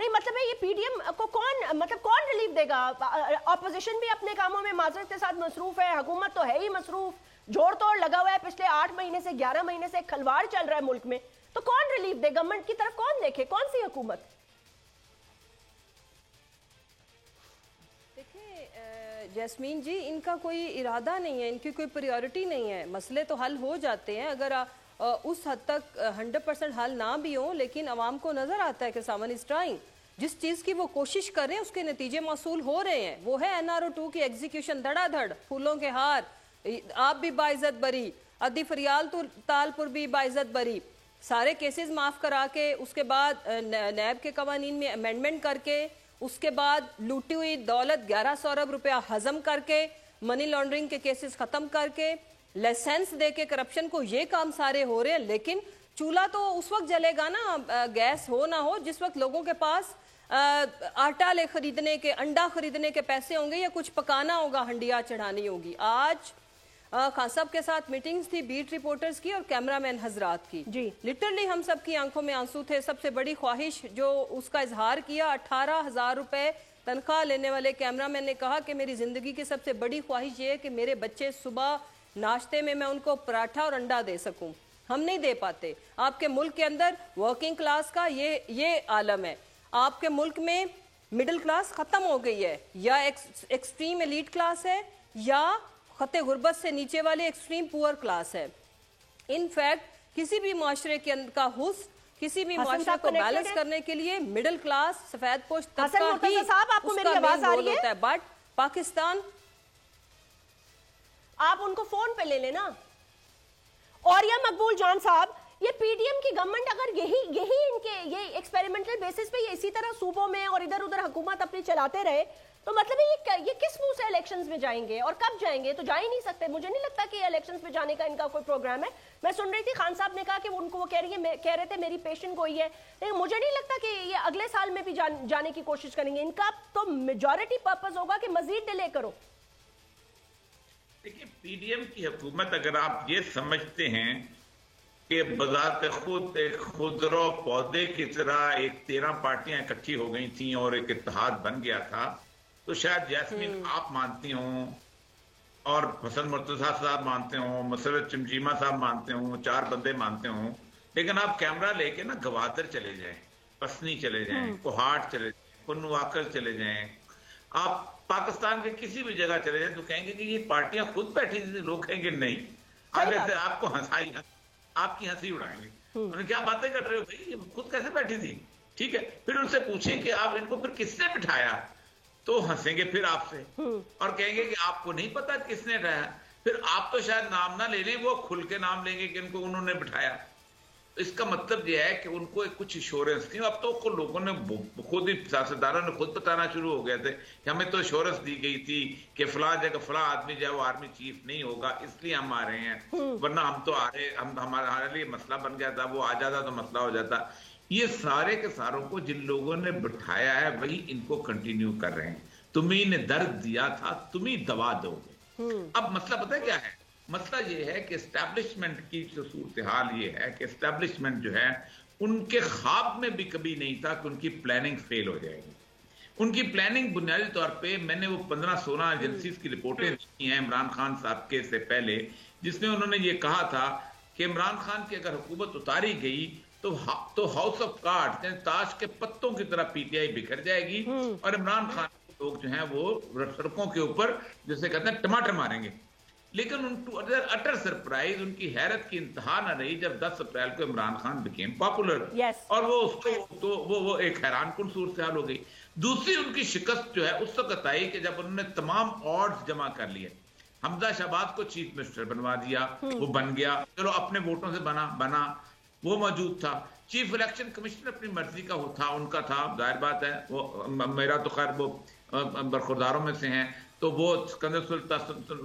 नहीं मतलब है ये पीडीएम को कौन रिलीफ देगा? ऑपोजिशन भी अपने कामों में माजरत के साथ मसरूफ है, हुकूमत तो है ही मसरूफ, जोड़ तोड़ लगा हुआ है, पिछले 8 महीने से 11 महीने से खलवाड़ चल रहा है मुल्क में, तो कौन रिलीफ दे? गवर्नमेंट की तरफ कौन देखे? कौन सी हुकूमत? देखिए जैस्मीन जी, इनका कोई इरादा नहीं है, इनकी कोई प्रायोरिटी नहीं है। मसले तो हल हो जाते हैं अगर उस हद तक 100% हल ना भी हो, लेकिन अवाम को नजर आता है कि सामन इज ट्राइंग, जिस चीज की वो कोशिश कर रहे हैं उसके नतीजे मौसूल हो रहे हैं। वो है NRO2 की एग्जीक्यूशन, धड़ाधड़, फूलों के हार, आप भी बाइज्जत बरी, अदी फरियाल तालपुर भी बाइज्जत बरी, सारे केसेस माफ करा के उसके बाद नैब के कवानीन में अमेंडमेंट करके उसके बाद लूटी हुई दौलत 1100 अरब रुपया हजम करके मनी लॉन्ड्रिंग के केसेस खत्म करके लाइसेंस दे के करप्शन को, ये काम सारे हो रहे हैं। लेकिन चूल्हा तो उस वक्त जलेगा ना, गैस हो ना हो, जिस वक्त लोगों के पास आटा ले खरीदने के, अंडा खरीदने के पैसे होंगे या कुछ पकाना होगा, हंडिया चढ़ानी होगी। आज खान साहब के साथ मीटिंग्स थी बीट रिपोर्टर्स की और कैमरामैन हजरात की जी। लिटरली हम सब की आंखों में आंसू थे। सबसे बड़ी ख्वाहिश जो उसका इजहार किया, 18,000 रुपए तनख्वाह लेने वाले कैमरामैन ने कहा कि मेरी जिंदगी की सबसे बड़ी ख्वाहिश ये है कि मेरे बच्चे सुबह नाश्ते में मैं उनको पराठा और अंडा दे सकूं। हम नहीं दे पाते। आपके मुल्क के अंदर वर्किंग क्लास का ये आलम है। आपके मुल्क में मिडिल क्लास खत्म हो गई है, या एक्सट्रीम एलीट क्लास है, या खते गुर्बत से नीचे वाले एक्सट्रीम पुअर क्लास है। इनफैक्ट किसी भी माशरे के अंदर का हुस्न, किसी भी माशरे को बैलेंस करने के लिए मिडिल क्लास, सफेद पोश तबका ही उसका मेन रोल होता है। बट पाकिस्तान, आप उनको फोन पे ले लेना। और या मकबूल जान साहब, ये पीडीएम की गवर्नमेंट अगर यही इनके ये एक्सपेरिमेंटल बेसिस पे ये इसी तरह सूबों में और इधर उधर हुकूमत अपनी चलाते रहे, तो मतलब ये किस मुंह से इलेक्शंस में जाएंगे और कब जाएंगे? तो जा ही नहीं सकते। मुझे नहीं लगता कि इलेक्शंस में जाने का इनका कोई प्रोग्राम है। मैं सुन रही थी खान साहब ने कहा कि वो कह रहे थे मेरी पेशेंट गोई है, लेकिन मुझे नहीं लगता कि ये अगले साल में भी जाने की कोशिश करेंगे। इनका तो मेजॉरिटी पर्पस होगा कि मजीद डिले करो। देखिए, पीडीएम की हुकूमत, अगर आप ये समझते हैं कि बजाते खुद एक खुदरो पौधे की तरह एक 13 पार्टियां इकट्ठी हो गई थी और एक इत्तेहाद बन गया था, तो शायद जैस्मीन आप मानती हों और हसन मुर्तजा साहब मानते हों, मसरत चमचीमा साहब मानते हों, 4 बंदे मानते हों, लेकिन आप कैमरा लेके ना गवादर चले जाएं, पसनी चले जाएं, कोहाट चले जाएं, कुन्नुआकर चले जाएं, आप पाकिस्तान के किसी भी जगह चले जाएं, तो कहेंगे कि ये पार्टियां खुद बैठी थी। लोग कहेंगे नहीं, आगे से आपको आपकी हंसी उड़ाएंगे, उन्हें क्या बातें कर रहे हो भाई, ये खुद कैसे बैठी थी? ठीक है, फिर उनसे पूछें कि आप इनको फिर किसने बिठाया, तो हंसेंगे फिर आपसे और कहेंगे कि आपको नहीं पता किसने बिठाया। फिर आप तो शायद नाम ना ले लें, वो खुल के नाम लेंगे कि इनको उन्होंने बिठाया। इसका मतलब यह है कि उनको एक कुछ इंश्योरेंस थी। अब तो लोगों ने खुद ही, सियासतदानों ने खुद बताना शुरू हो गए थे कि हमें तो इंश्योरेंस दी गई थी कि फला जगह फला आदमी जो है वो आर्मी चीफ नहीं होगा, इसलिए हम आ रहे हैं, वरना हम तो आ रहे, हमारे लिए मसला बन गया था, वो आ जाता तो मसला हो जाता। ये सारे के सारों को जिन लोगों ने बिठाया है वही इनको कंटिन्यू कर रहे हैं। तुम्ही ने दर्द दिया था, तुम ही दवा दोगे। अब मसला पता है क्या है? मसला ये है कि एस्टैब्लिशमेंट की जो सूरत हाल ये है कि एस्टैब्लिशमेंट जो है उनके ख्वाब में भी कभी नहीं था कि उनकी प्लानिंग फेल हो जाएगी। उनकी प्लानिंग बुनियादी तौर पे, मैंने वो 15-16 एजेंसीज की रिपोर्टें दी हैं इमरान खान साहब के से पहले, जिसमें उन्होंने ये कहा था कि इमरान खान की अगर हुकूमत उतारी गई तो हाउस ऑफ कार्ड्स, ताश के पत्तों की तरह पीटीआई बिखर जाएगी और इमरान खान के लोग जो हैं वो सड़कों के ऊपर जैसे कहते हैं टमाटर मारेंगे। लेकिन उनको अटर सरप्राइज, उनकी हैरत की इंतहा न रही जब 10 अप्रैल को इमरान खान बिकेम पॉपुलर और वो उसको तो वो एक हैरानकुन सूरत हाल हो गई। दूसरी उनकी शिकस्त जो है उस वक्त आई कि जब उन्होंने तमाम ऑर्ड्स जमा कर लिए, हमजा शहबाज को चीफ मिनिस्टर बनवा दिया, वो बन गया, चलो अपने वोटों से बना, वो मौजूद था। चीफ इलेक्शन कमिश्नर अपनी मर्जी का था, उनका था, जाहिर बात है, वो मेरा तो खैर वो बरखुरदारों में से हैं, तो वो सिकंदर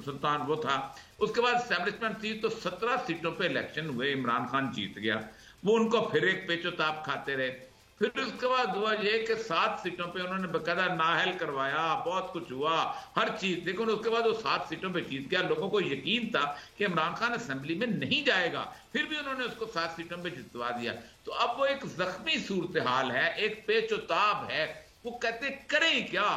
सुल्तान वो था। उसके बाद एस्टैब्लिशमेंट थी, तो 17 सीटों पे इलेक्शन हुए, इमरान खान जीत गया। वो उनको फिर एक पेचोताप खाते रहे, फिर उसके बाद हुआ ये कि 7 सीटों पे उन्होंने बकायदा नाहल करवाया, बहुत कुछ हुआ, हर चीज। लेकिन उसके बाद वो 7 सीटों पे जीत गया। लोगों को यकीन था कि इमरान खान असेंबली में नहीं जाएगा, फिर भी उन्होंने उसको 7 सीटों पे जितवा दिया। तो अब वो एक जख्मी सूरत हाल है, एक पेचोताब है। वो कहते करें क्या,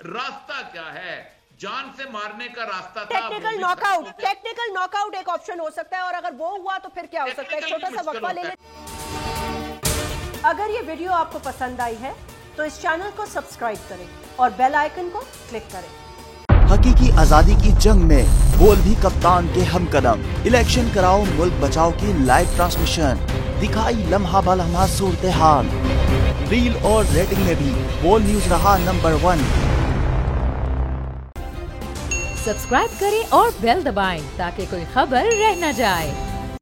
रास्ता क्या है, जान से मारने का रास्ता था। टेक्निकल नॉकआउट एक ऑप्शन हो सकता है, और अगर वो हुआ तो फिर क्या हो सकता है? एक छोटा सा वक्फा ले लें। अगर ये वीडियो आपको पसंद आई है तो इस चैनल को सब्सक्राइब करें और बेल आइकन को क्लिक करें। हकीकी आजादी की जंग में बोल भी कप्तान के हमकदम। इलेक्शन कराओ मुल्क बचाओ की लाइव ट्रांसमिशन, दिखाई लम्हा बलम्हा सूरत हाल। रील और रेटिंग में भी बोल न्यूज रहा नंबर 1। सब्सक्राइब करें और बेल दबाएं ताकि कोई खबर रह न जाए।